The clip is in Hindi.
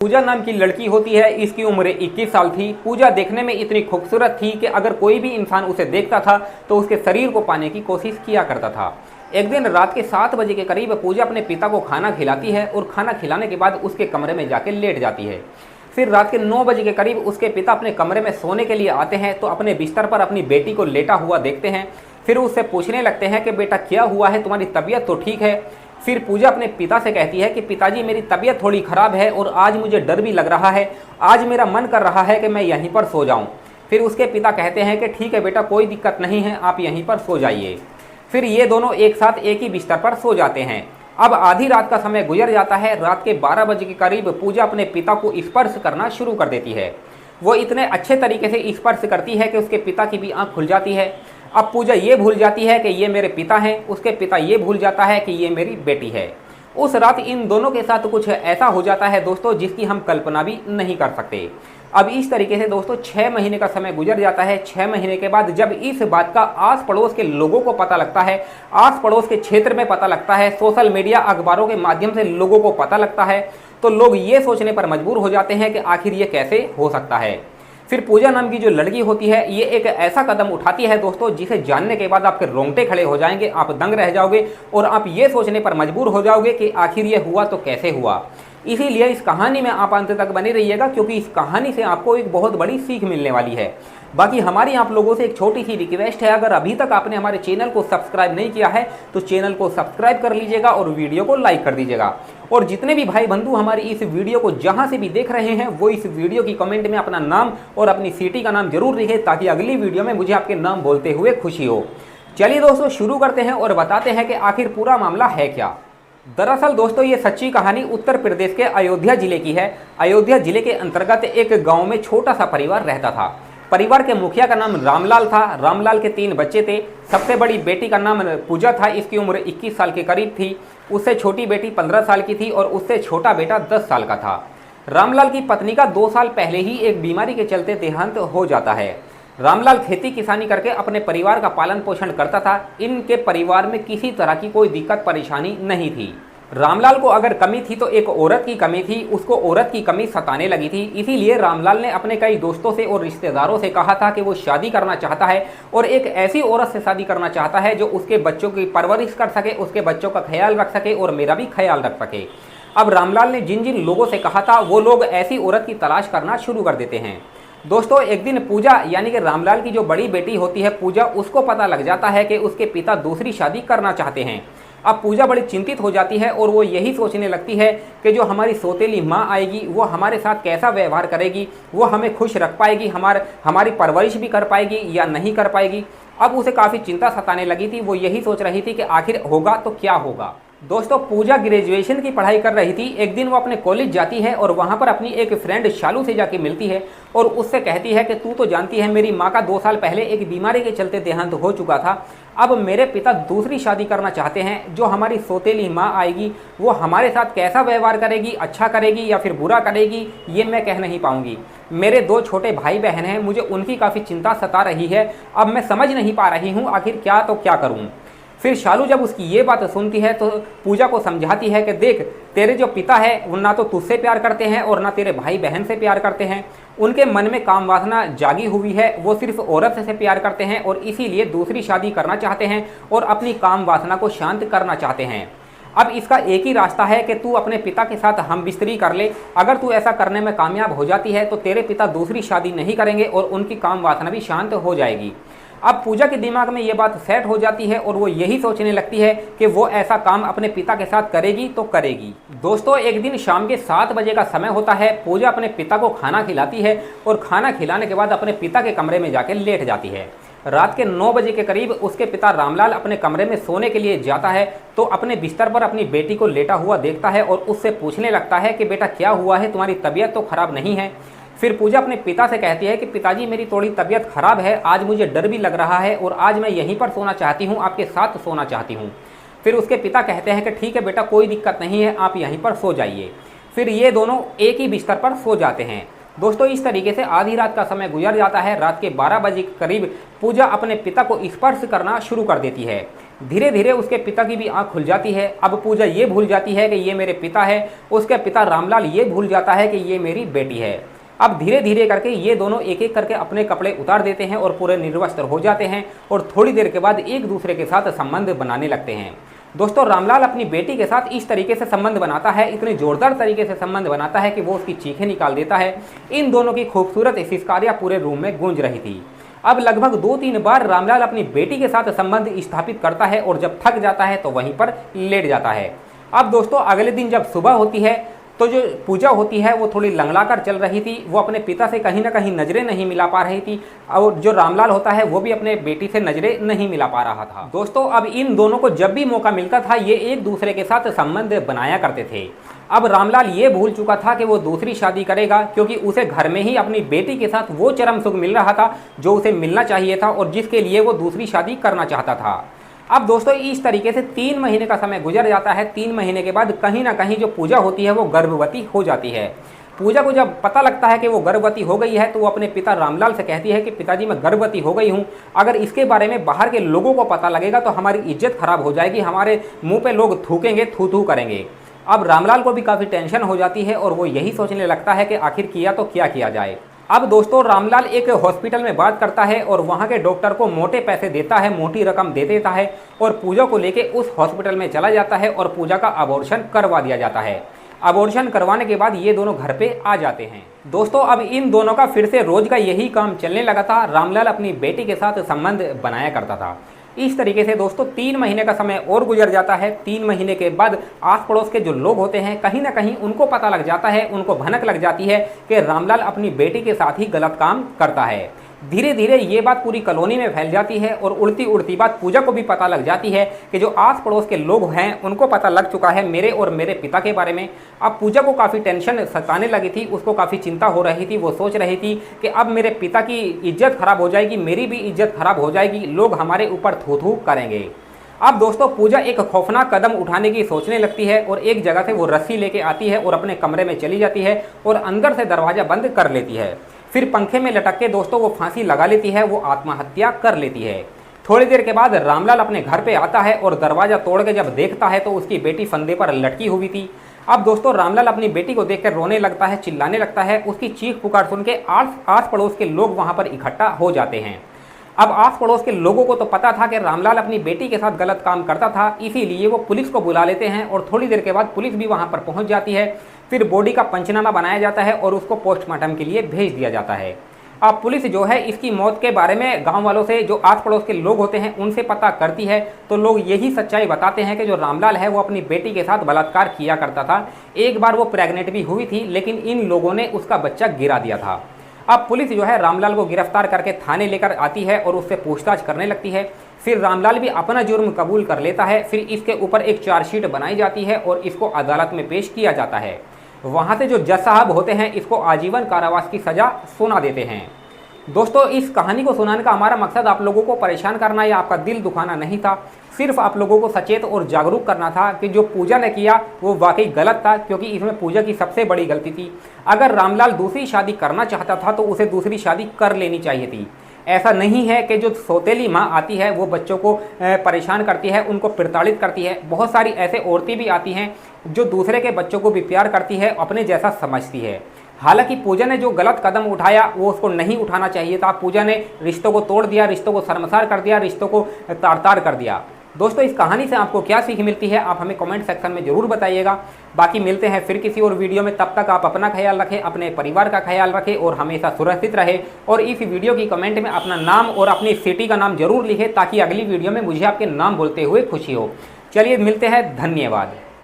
पूजा नाम की लड़की होती है। इसकी उम्र 21 साल थी। पूजा देखने में इतनी खूबसूरत थी कि अगर कोई भी इंसान उसे देखता था तो उसके शरीर को पाने की कोशिश किया करता था। एक दिन रात के 7 बजे के करीब पूजा अपने पिता को खाना खिलाती है और खाना खिलाने के बाद उसके कमरे में जाके लेट जाती है। फिर रात के 9 बजे के करीब उसके पिता अपने कमरे में सोने के लिए आते हैं तो अपने बिस्तर पर अपनी बेटी को लेटा हुआ देखते हैं। फिर उससे पूछने लगते हैं कि बेटा क्या हुआ है, तुम्हारी तबीयत तो ठीक है। फिर पूजा अपने पिता से कहती है कि पिताजी मेरी तबीयत थोड़ी ख़राब है और आज मुझे डर भी लग रहा है, आज मेरा मन कर रहा है कि मैं यहीं पर सो जाऊं। फिर उसके पिता कहते हैं कि ठीक है बेटा, कोई दिक्कत नहीं है, आप यहीं पर सो जाइए। फिर ये दोनों एक साथ एक ही बिस्तर पर सो जाते हैं। अब आधी रात का समय गुजर जाता है। रात के 12 बजे के करीब पूजा अपने पिता को स्पर्श करना शुरू कर देती है। वो इतने अच्छे तरीके से स्पर्श करती है कि उसके पिता की भी आंख खुल जाती है। अब पूजा ये भूल जाती है कि ये मेरे पिता हैं, उसके पिता ये भूल जाता है कि ये मेरी बेटी है। उस रात इन दोनों के साथ कुछ ऐसा हो जाता है दोस्तों जिसकी हम कल्पना भी नहीं कर सकते। अब इस तरीके से दोस्तों 6 महीने का समय गुजर जाता है। 6 महीने के बाद जब इस बात का आस पड़ोस के लोगों को पता लगता है, आस पड़ोस के क्षेत्र में पता लगता है, सोशल मीडिया अखबारों के माध्यम से लोगों को पता लगता है, तो लोग ये सोचने पर मजबूर हो जाते हैं कि आखिर ये कैसे हो सकता है। फिर पूजा नाम की जो लड़की होती है ये एक ऐसा कदम उठाती है दोस्तों जिसे जानने के बाद आपके रोंगटे खड़े हो जाएंगे, आप दंग रह जाओगे और आप ये सोचने पर मजबूर हो जाओगे कि आखिर ये हुआ तो कैसे हुआ। इसीलिए इस कहानी में आप अंत तक बने रहिएगा क्योंकि इस कहानी से आपको एक बहुत बड़ी सीख मिलने वाली है। बाकी हमारी आप लोगों से एक छोटी सी रिक्वेस्ट है, अगर अभी तक आपने हमारे चैनल को सब्सक्राइब नहीं किया है तो चैनल को सब्सक्राइब कर लीजिएगा और वीडियो को लाइक कर दीजिएगा। और जितने भी भाई बंधु हमारी इस वीडियो को जहां से भी देख रहे हैं वो इस वीडियो की कमेंट में अपना नाम और अपनी सिटी का नाम जरूर लिखें ताकि अगली वीडियो में मुझे आपके नाम बोलते हुए खुशी हो। चलिए दोस्तों शुरू करते हैं और बताते हैं कि आखिर पूरा मामला है क्या। दरअसल दोस्तों ये सच्ची कहानी उत्तर प्रदेश के अयोध्या जिले की है। अयोध्या जिले के अंतर्गत एक गांव में छोटा सा परिवार रहता था। परिवार के मुखिया का नाम रामलाल था। रामलाल के 3 बच्चे थे। सबसे बड़ी बेटी का नाम पूजा था, इसकी उम्र 21 साल के करीब थी। उससे छोटी बेटी 15 साल की थी और उससे छोटा बेटा 10 साल का था। रामलाल की पत्नी का 2 साल पहले ही एक बीमारी के चलते देहांत हो जाता है। रामलाल खेती किसानी करके अपने परिवार का पालन पोषण करता था। इनके परिवार में किसी तरह की कोई दिक्कत परेशानी नहीं थी। रामलाल को अगर कमी थी तो एक औरत की कमी थी, उसको औरत की कमी सताने लगी थी। इसीलिए रामलाल ने अपने कई दोस्तों से और रिश्तेदारों से कहा था कि वो शादी करना चाहता है और एक ऐसी औरत से शादी करना चाहता है जो उसके बच्चों की परवरिश कर सके, उसके बच्चों का ख्याल रख सके और मेरा भी ख्याल रख सके। अब रामलाल ने जिन जिन लोगों से कहा था वो लोग ऐसी औरत की तलाश करना शुरू कर देते हैं। दोस्तों एक दिन पूजा यानी कि रामलाल की जो बड़ी बेटी होती है पूजा, उसको पता लग जाता है कि उसके पिता दूसरी शादी करना चाहते हैं। अब पूजा बड़ी चिंतित हो जाती है और वो यही सोचने लगती है कि जो हमारी सौतेली माँ आएगी वो हमारे साथ कैसा व्यवहार करेगी, वो हमें खुश रख पाएगी, हमारी परवरिश भी कर पाएगी या नहीं कर पाएगी। अब उसे काफ़ी चिंता सताने लगी थी। वो यही सोच रही थी कि आखिर होगा तो क्या होगा। दोस्तों पूजा ग्रेजुएशन की पढ़ाई कर रही थी। एक दिन वो अपने कॉलेज जाती है और वहाँ पर अपनी एक फ्रेंड शालू से जाके मिलती है और उससे कहती है कि तू तो जानती है मेरी माँ का 2 साल पहले एक बीमारी के चलते देहांत हो चुका था। अब मेरे पिता दूसरी शादी करना चाहते हैं। जो हमारी सौतेली माँ आएगी वो हमारे साथ कैसा व्यवहार करेगी, अच्छा करेगी या फिर बुरा करेगी, ये मैं कह नहीं पाऊँगी। मेरे 2 छोटे भाई बहन हैं, मुझे उनकी काफ़ी चिंता सता रही है। अब मैं समझ नहीं पा रही हूँ आखिर क्या तो क्या करूँ। फिर शालू जब उसकी ये बात सुनती है तो पूजा को समझाती है कि देख, तेरे जो पिता है वो ना तो तुझसे प्यार करते हैं और ना तेरे भाई बहन से प्यार करते हैं। उनके मन में काम वासना जागी हुई है, वो सिर्फ औरत से प्यार करते हैं और इसीलिए दूसरी शादी करना चाहते हैं और अपनी काम वासना को शांत करना चाहते हैं। अब इसका एक ही रास्ता है कि तू अपने पिता के साथ हम बिस्तरी कर ले। अगर तू ऐसा करने में कामयाब हो जाती है तो तेरे पिता दूसरी शादी नहीं करेंगे और उनकी काम वासना भी शांत हो जाएगी। अब पूजा के दिमाग में ये बात सेट हो जाती है और वो यही सोचने लगती है कि वो ऐसा काम अपने पिता के साथ करेगी तो करेगी। दोस्तों एक दिन शाम के 7 बजे का समय होता है। पूजा अपने पिता को खाना खिलाती है और खाना खिलाने के बाद अपने पिता के कमरे में जाकर लेट जाती है। रात के 9 बजे के करीब उसके पिता रामलाल अपने कमरे में सोने के लिए जाता है तो अपने बिस्तर पर अपनी बेटी को लेटा हुआ देखता है और उससे पूछने लगता है कि बेटा क्या हुआ है, तुम्हारी तबीयत तो खराब नहीं है। फिर पूजा अपने पिता से कहती है कि पिताजी मेरी थोड़ी तबीयत खराब है, आज मुझे डर भी लग रहा है और आज मैं यहीं पर सोना चाहती हूँ, आपके साथ सोना चाहती हूँ। फिर उसके पिता कहते हैं कि ठीक है बेटा, कोई दिक्कत नहीं है, आप यहीं पर सो जाइए। फिर ये दोनों एक ही बिस्तर पर सो जाते हैं। दोस्तों इस तरीके से आधी रात का समय गुजर जाता है। रात के 12 बजे के करीब पूजा अपने पिता को स्पर्श करना शुरू कर देती है। धीरे धीरे उसके पिता की भी आंख खुल जाती है। अब पूजा ये भूल जाती है कि ये मेरे पिता है, उसके पिता रामलाल ये भूल जाता है कि ये मेरी बेटी है। अब धीरे धीरे करके ये दोनों एक एक करके अपने कपड़े उतार देते हैं और पूरे निर्वस्त्र हो जाते हैं और थोड़ी देर के बाद एक दूसरे के साथ संबंध बनाने लगते हैं। दोस्तों, रामलाल अपनी बेटी के साथ इस तरीके से संबंध बनाता है, इतने जोरदार तरीके से संबंध बनाता है कि वो उसकी चीखें निकाल देता है। इन दोनों की खूबसूरत सिसकारियां पूरे रूम में गूंज रही थी। अब लगभग 2-3 बार रामलाल अपनी बेटी के साथ संबंध स्थापित करता है और जब थक जाता है तो वहीं पर लेट जाता है। अब दोस्तों, अगले दिन जब सुबह होती है तो जो पूजा होती है वो थोड़ी लंगड़ाकर चल रही थी। वो अपने पिता से कहीं ना कहीं नज़रें नहीं मिला पा रही थी और जो रामलाल होता है वो भी अपने बेटी से नज़रें नहीं मिला पा रहा था। दोस्तों, अब इन दोनों को जब भी मौका मिलता था ये एक दूसरे के साथ संबंध बनाया करते थे। अब रामलाल ये भूल चुका था कि वो दूसरी शादी करेगा, क्योंकि उसे घर में ही अपनी बेटी के साथ वो चरम सुख मिल रहा था जो उसे मिलना चाहिए था और जिसके लिए वो दूसरी शादी करना चाहता था। अब दोस्तों, इस तरीके से 3 महीने का समय गुजर जाता है। 3 महीने के बाद कहीं ना कहीं जो पूजा होती है वो गर्भवती हो जाती है। पूजा को जब पता लगता है कि वो गर्भवती हो गई है तो वो अपने पिता रामलाल से कहती है कि पिताजी, मैं गर्भवती हो गई हूँ, अगर इसके बारे में बाहर के लोगों को पता लगेगा तो हमारी इज्जत खराब हो जाएगी, हमारे मुंह पे लोग थूकेंगे, थू थू करेंगे। अब रामलाल को भी काफ़ी टेंशन हो जाती है और वो यही सोचने लगता है कि आखिर किया तो क्या किया जाए। अब दोस्तों, रामलाल एक हॉस्पिटल में बात करता है और वहाँ के डॉक्टर को मोटे पैसे देता है, मोटी रकम दे देता है और पूजा को लेके उस हॉस्पिटल में चला जाता है और पूजा का अबॉर्शन करवा दिया जाता है। अबॉर्शन करवाने के बाद ये दोनों घर पे आ जाते हैं। दोस्तों, अब इन दोनों का फिर से रोज का यही काम चलने लगा था। रामलाल अपनी बेटी के साथ संबंध बनाया करता था। इस तरीके से दोस्तों 3 महीने का समय और गुजर जाता है। 3 महीने के बाद आस पड़ोस के जो लोग होते हैं कहीं ना कहीं उनको पता लग जाता है, उनको भनक लग जाती है कि रामलाल अपनी बेटी के साथ ही गलत काम करता है। धीरे धीरे ये बात पूरी कॉलोनी में फैल जाती है और उड़ती उड़ती बात पूजा को भी पता लग जाती है कि जो आस पड़ोस के लोग हैं उनको पता लग चुका है मेरे और मेरे पिता के बारे में। अब पूजा को काफ़ी टेंशन सताने लगी थी, उसको काफ़ी चिंता हो रही थी। वो सोच रही थी कि अब मेरे पिता की इज्जत खराब हो जाएगी, मेरी भी इज्जत खराब हो जाएगी, लोग हमारे ऊपर थू थू करेंगे। अब दोस्तों, पूजा एक खौफनाक कदम उठाने की सोचने लगती है और एक जगह से वो रस्सी लेके आती है और अपने कमरे में चली जाती है और अंदर से दरवाज़ा बंद कर लेती है। फिर पंखे में लटक के दोस्तों वो फांसी लगा लेती है, वो आत्महत्या कर लेती है। थोड़ी देर के बाद रामलाल अपने घर पे आता है और दरवाज़ा तोड़ के जब देखता है तो उसकी बेटी फंदे पर लटकी हुई थी। अब दोस्तों, रामलाल अपनी बेटी को देखकर रोने लगता है, चिल्लाने लगता है। उसकी चीख पुकार सुन के आस पड़ोस के लोग वहाँ पर इकट्ठा हो जाते हैं। अब आस पड़ोस के लोगों को तो पता था कि रामलाल अपनी बेटी के साथ गलत काम करता था, इसीलिए वो पुलिस को बुला लेते हैं और थोड़ी देर के बाद पुलिस भी वहाँ पर पहुँच जाती है। फिर बॉडी का पंचनामा बनाया जाता है और उसको पोस्टमार्टम के लिए भेज दिया जाता है। अब पुलिस जो है इसकी मौत के बारे में गांव वालों से, जो आस पड़ोस के लोग होते हैं, उनसे पता करती है तो लोग यही सच्चाई बताते हैं कि जो रामलाल है वो अपनी बेटी के साथ बलात्कार किया करता था। एक बार वो प्रेग्नेंट भी हुई थी, लेकिन इन लोगों ने उसका बच्चा गिरा दिया था। अब पुलिस जो है रामलाल को गिरफ्तार करके थाने लेकर आती है और उससे पूछताछ करने लगती है। फिर रामलाल भी अपना जुर्म कबूल कर लेता है। फिर इसके ऊपर एक चार्जशीट बनाई जाती है और इसको अदालत में पेश किया जाता है। वहाँ से जो जज साहब होते हैं इसको आजीवन कारावास की सज़ा सुना देते हैं। दोस्तों, इस कहानी को सुनाने का हमारा मकसद आप लोगों को परेशान करना या आपका दिल दुखाना नहीं था, सिर्फ आप लोगों को सचेत और जागरूक करना था कि जो पूजा ने किया वो वाकई गलत था, क्योंकि इसमें पूजा की सबसे बड़ी गलती थी। अगर रामलाल दूसरी शादी करना चाहता था तो उसे दूसरी शादी कर लेनी चाहिए थी। ऐसा नहीं है कि जो सौतेली माँ आती है वो बच्चों को परेशान करती है, उनको प्रताड़ित करती है। बहुत सारी ऐसे औरतें भी आती हैं जो दूसरे के बच्चों को भी प्यार करती है, अपने जैसा समझती है। हालांकि पूजा ने जो गलत कदम उठाया वो उसको नहीं उठाना चाहिए था। पूजा ने रिश्तों को तोड़ दिया, रिश्तों को शर्मसार कर दिया, रिश्तों को तार-तार कर दिया। दोस्तों, इस कहानी से आपको क्या सीख मिलती है आप हमें कमेंट सेक्शन में ज़रूर बताइएगा। बाकी मिलते हैं फिर किसी और वीडियो में, तब तक आप अपना ख्याल रखें, अपने परिवार का ख्याल रखें और हमेशा सुरक्षित रहे। और इस वीडियो की कमेंट में अपना नाम और अपनी सिटी का नाम जरूर लिखें ताकि अगली वीडियो में मुझे आपके नाम बोलते हुए खुशी हो। चलिए मिलते हैं, धन्यवाद।